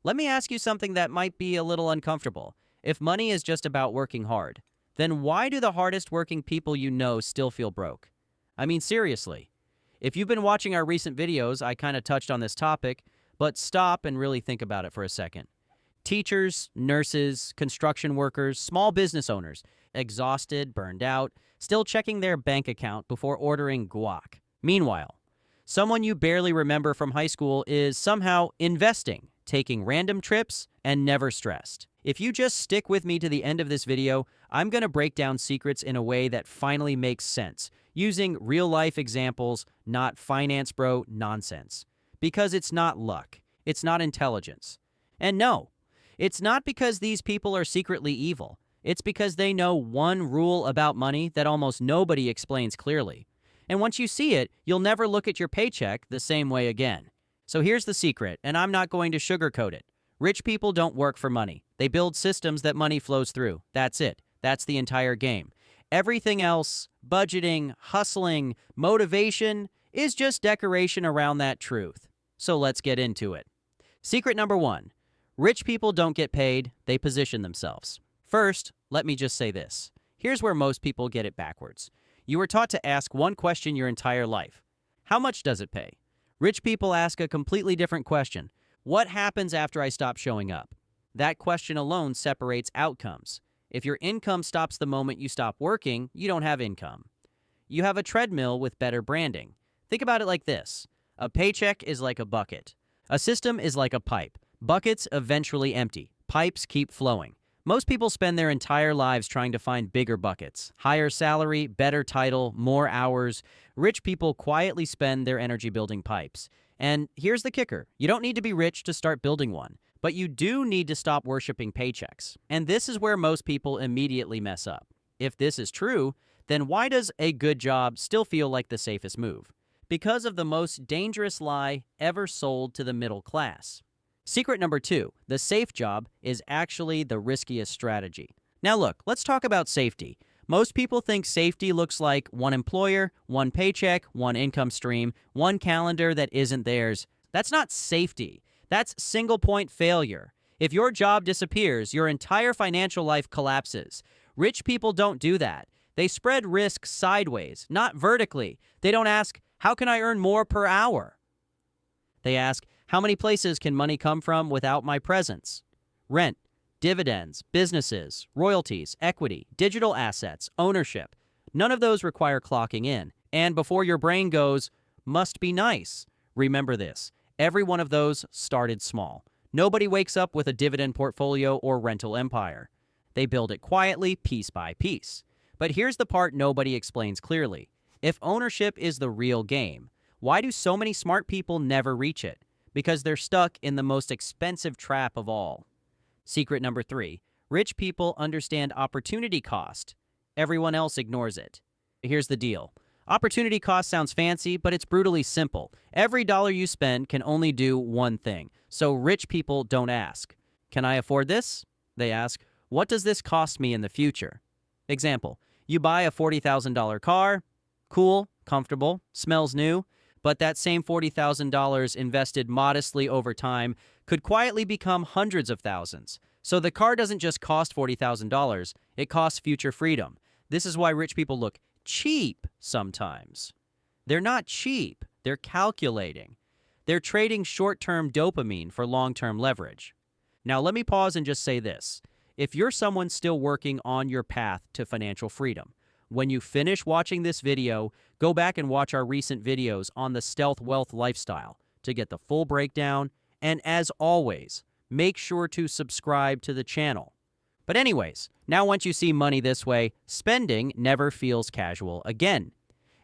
Let me ask you something that might be a little uncomfortable. If money is just about working hard, then why do the hardest working people you know still feel broke? I mean, seriously. If you've been watching our recent videos, I kind of touched on this topic, but stop and really think about it for a second. Teachers, nurses, construction workers, small business owners, exhausted, burned out, still checking their bank account before ordering guac. Meanwhile, someone you barely remember from high school is somehow investing, taking random trips, and never stressed. If you just stick with me to the end of this video, I'm going to break down secrets in a way that finally makes sense, using real-life examples, not finance bro nonsense. Because it's not luck. It's not intelligence. And no, it's not because these people are secretly evil. It's because they know one rule about money that almost nobody explains clearly. And once you see it, you'll never look at your paycheck the same way again. So here's the secret, and I'm not going to sugarcoat it. Rich people don't work for money. They build systems that money flows through. That's it. That's the entire game. Everything else, budgeting, hustling, motivation, is just decoration around that truth. So let's get into it. Secret number 1. Rich people don't get paid, they position themselves. First, let me just say this. Here's where most people get it backwards. You were taught to ask one question your entire life. How much does it pay? Rich people ask a completely different question. What happens after I stop showing up? That question alone separates outcomes. If your income stops the moment you stop working, you don't have income. You have a treadmill with better branding. Think about it like this. A paycheck is like a bucket. A system is like a pipe. Buckets eventually empty. Pipes keep flowing. Most people spend their entire lives trying to find bigger buckets. Higher salary, better title, more hours. Rich people quietly spend their energy building pipes. And here's the kicker. You don't need to be rich to start building one. But you do need to stop worshiping paychecks. And this is where most people immediately mess up. If this is true, then why does a good job still feel like the safest move? Because of the most dangerous lie ever sold to the middle class. Secret number 2, the safe job is actually the riskiest strategy. Now look, let's talk about safety. Most people think safety looks like one employer, one paycheck, one income stream, one calendar that isn't theirs. That's not safety. That's single point failure. If your job disappears, your entire financial life collapses. Rich people don't do that. They spread risk sideways, not vertically. They don't ask, how can I earn more per hour? They ask, how many places can money come from without my presence? Rent, dividends, businesses, royalties, equity, digital assets, ownership. None of those require clocking in. And before your brain goes, must be nice. Remember this, every one of those started small. Nobody wakes up with a dividend portfolio or rental empire. They build it quietly, piece by piece. But here's the part nobody explains clearly. If ownership is the real game, why do so many smart people never reach it? Because they're stuck in the most expensive trap of all. Secret number 3, rich people understand opportunity cost. Everyone else ignores it. Here's the deal. Opportunity cost sounds fancy, but it's brutally simple. Every dollar you spend can only do one thing. So rich people don't ask, can I afford this? They ask, what does this cost me in the future? Example, you buy a $40,000 car. Cool, comfortable, smells new. But that same $40,000 invested modestly over time could quietly become hundreds of thousands. So the car doesn't just cost $40,000, it costs future freedom. This is why rich people look cheap sometimes. They're not cheap, they're calculating. They're trading short-term dopamine for long-term leverage. Now let me pause and just say this. If you're someone still working on your path to financial freedom, when you finish watching this video, go back and watch our recent videos on the stealth wealth lifestyle to get the full breakdown. And as always, make sure to subscribe to the channel. But anyways, now once you see money this way, spending never feels casual again.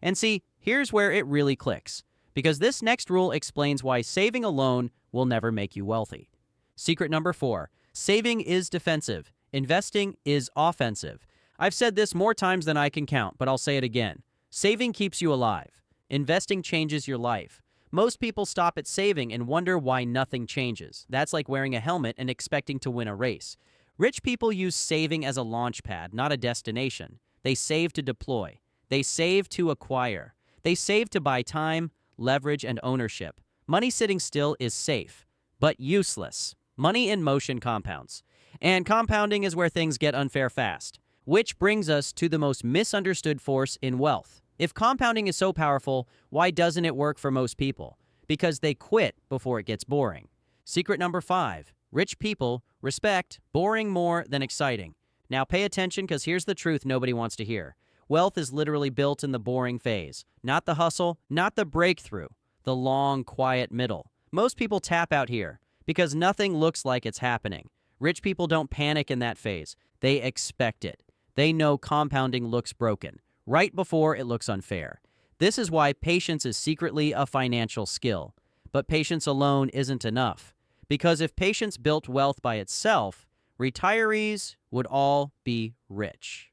And see, here's where it really clicks. Because this next rule explains why saving alone will never make you wealthy. Secret number 4, saving is defensive. Investing is offensive. I've said this more times than I can count, but I'll say it again. Saving keeps you alive. Investing changes your life. Most people stop at saving and wonder why nothing changes. That's like wearing a helmet and expecting to win a race. Rich people use saving as a launch pad, not a destination. They save to deploy. They save to acquire. They save to buy time, leverage, and ownership. Money sitting still is safe, but useless. Money in motion compounds. And compounding is where things get unfair fast. Which brings us to the most misunderstood force in wealth. If compounding is so powerful, why doesn't it work for most people? Because they quit before it gets boring. Secret number 5. Rich people respect boring more than exciting. Now pay attention, because here's the truth nobody wants to hear. Wealth is literally built in the boring phase. Not the hustle, not the breakthrough. The long, quiet middle. Most people tap out here because nothing looks like it's happening. Rich people don't panic in that phase. They expect it. They know compounding looks broken, right before it looks unfair. This is why patience is secretly a financial skill. But patience alone isn't enough. Because if patience built wealth by itself, retirees would all be rich.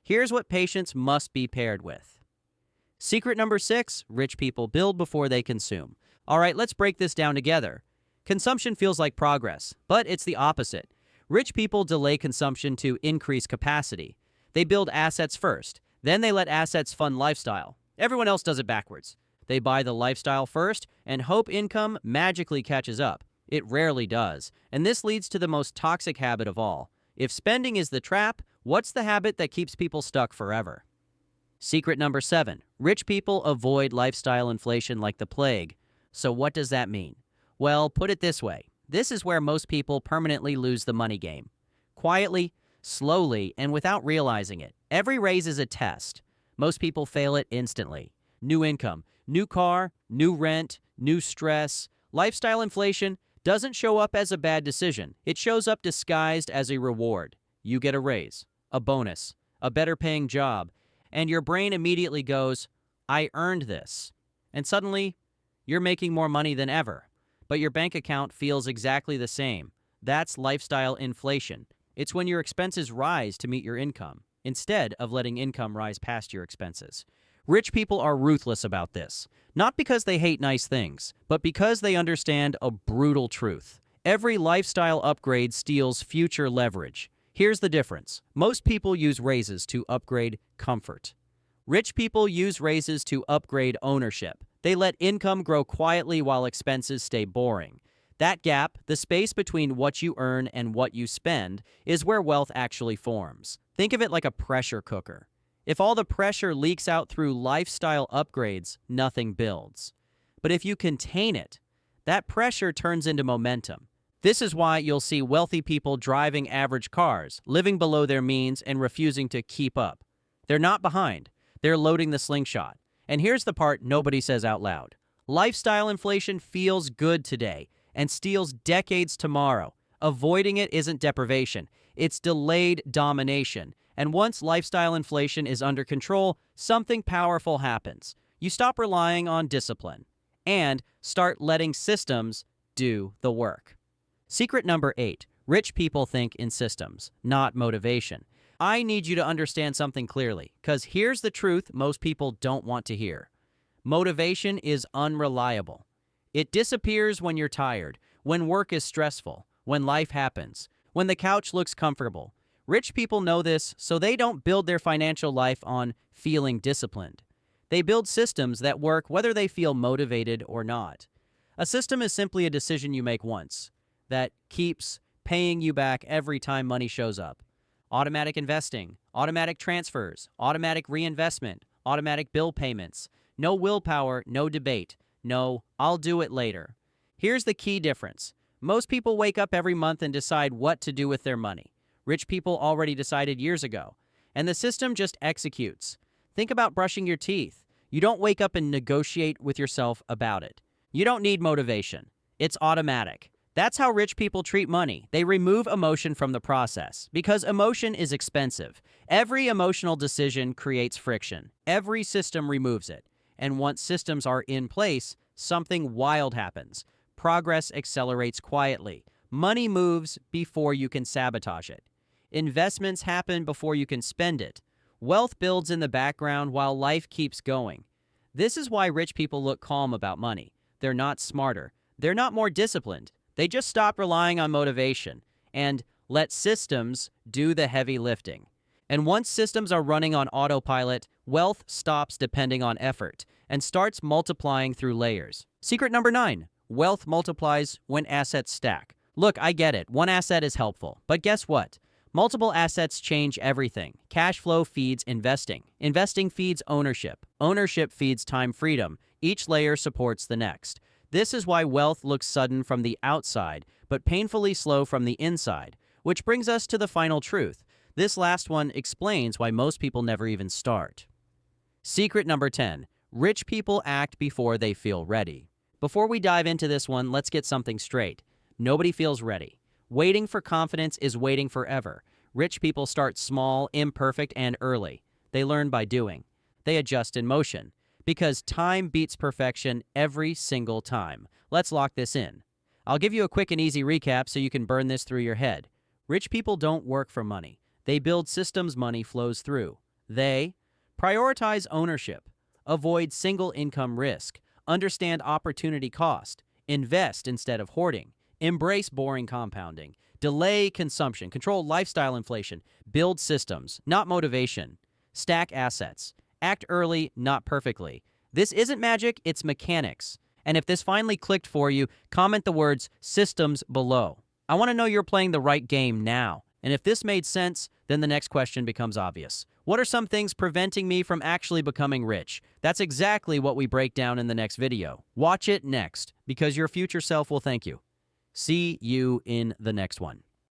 Here's what patience must be paired with. Secret number 6, rich people build before they consume. All right, let's break this down together. Consumption feels like progress, but it's the opposite. Rich people delay consumption to increase capacity. They build assets first, then they let assets fund lifestyle. Everyone else does it backwards. They buy the lifestyle first and hope income magically catches up. It rarely does, and this leads to the most toxic habit of all. If spending is the trap, what's the habit that keeps people stuck forever? Secret number 7. Rich people avoid lifestyle inflation like the plague. So what does that mean? Well, put it this way. This is where most people permanently lose the money game. Quietly, slowly, and without realizing it. Every raise is a test. Most people fail it instantly. New income, new car, new rent, new stress. Lifestyle inflation doesn't show up as a bad decision. It shows up disguised as a reward. You get a raise, a bonus, a better paying job, and your brain immediately goes, I earned this. And suddenly, you're making more money than ever. But your bank account feels exactly the same. That's lifestyle inflation. It's when your expenses rise to meet your income, instead of letting income rise past your expenses. Rich people are ruthless about this, not because they hate nice things, but because they understand a brutal truth. Every lifestyle upgrade steals future leverage. Here's the difference. Most people use raises to upgrade comfort. Rich people use raises to upgrade ownership. They let income grow quietly while expenses stay boring. That gap, the space between what you earn and what you spend, is where wealth actually forms. Think of it like a pressure cooker. If all the pressure leaks out through lifestyle upgrades, nothing builds. But if you contain it, that pressure turns into momentum. This is why you'll see wealthy people driving average cars, living below their means, and refusing to keep up. They're not behind. They're loading the slingshot. And here's the part nobody says out loud. Lifestyle inflation feels good today and steals decades tomorrow. Avoiding it isn't deprivation. It's delayed domination. And once lifestyle inflation is under control, something powerful happens. You stop relying on discipline and start letting systems do the work. Secret number 8. Rich people think in systems, not motivation. I need you to understand something clearly, because here's the truth most people don't want to hear. Motivation is unreliable. It disappears when you're tired, when work is stressful, when life happens, when the couch looks comfortable. Rich people know this, so they don't build their financial life on feeling disciplined. They build systems that work whether they feel motivated or not. A system is simply a decision you make once that keeps paying you back every time money shows up. Automatic investing, automatic transfers, automatic reinvestment, automatic bill payments. No willpower, no debate. No, I'll do it later. Here's the key difference. Most people wake up every month and decide what to do with their money. Rich people already decided years ago, and the system just executes. Think about brushing your teeth. You don't wake up and negotiate with yourself about it. You don't need motivation. It's automatic. That's how rich people treat money. They remove emotion from the process because emotion is expensive. Every emotional decision creates friction. Every system removes it. And once systems are in place, something wild happens. Progress accelerates quietly. Money moves before you can sabotage it. Investments happen before you can spend it. Wealth builds in the background while life keeps going. This is why rich people look calm about money. They're not smarter. They're not more disciplined. They just stop relying on motivation and let systems do the heavy lifting. And once systems are running on autopilot, wealth stops depending on effort and starts multiplying through layers. Secret number 9. Wealth multiplies when assets stack. Look, I get it. One asset is helpful. But guess what? Multiple assets change everything. Cash flow feeds investing. Investing feeds ownership. Ownership feeds time freedom. Each layer supports the next. This is why wealth looks sudden from the outside, but painfully slow from the inside. Which brings us to the final truth. This last one explains why most people never even start. Secret number 10. Rich people act before they feel ready. Before we dive into this one, let's get something straight. Nobody feels ready. Waiting for confidence is waiting forever. Rich people start small, imperfect, and early. They learn by doing. They adjust in motion. Because time beats perfection every single time. Let's lock this in. I'll give you a quick and easy recap so you can burn this through your head. Rich people don't work for money. They build systems money flows through. They prioritize ownership, avoid single income risk, understand opportunity cost, invest instead of hoarding, embrace boring compounding, delay consumption, control lifestyle inflation, build systems, not motivation, stack assets, act early, not perfectly. This isn't magic, it's mechanics. And if this finally clicked for you, comment the words systems below. I want to know you're playing the right game now. And if this made sense, then the next question becomes obvious. What are some things preventing me from actually becoming rich? That's exactly what we break down in the next video. Watch it next, because your future self will thank you. See you in the next one.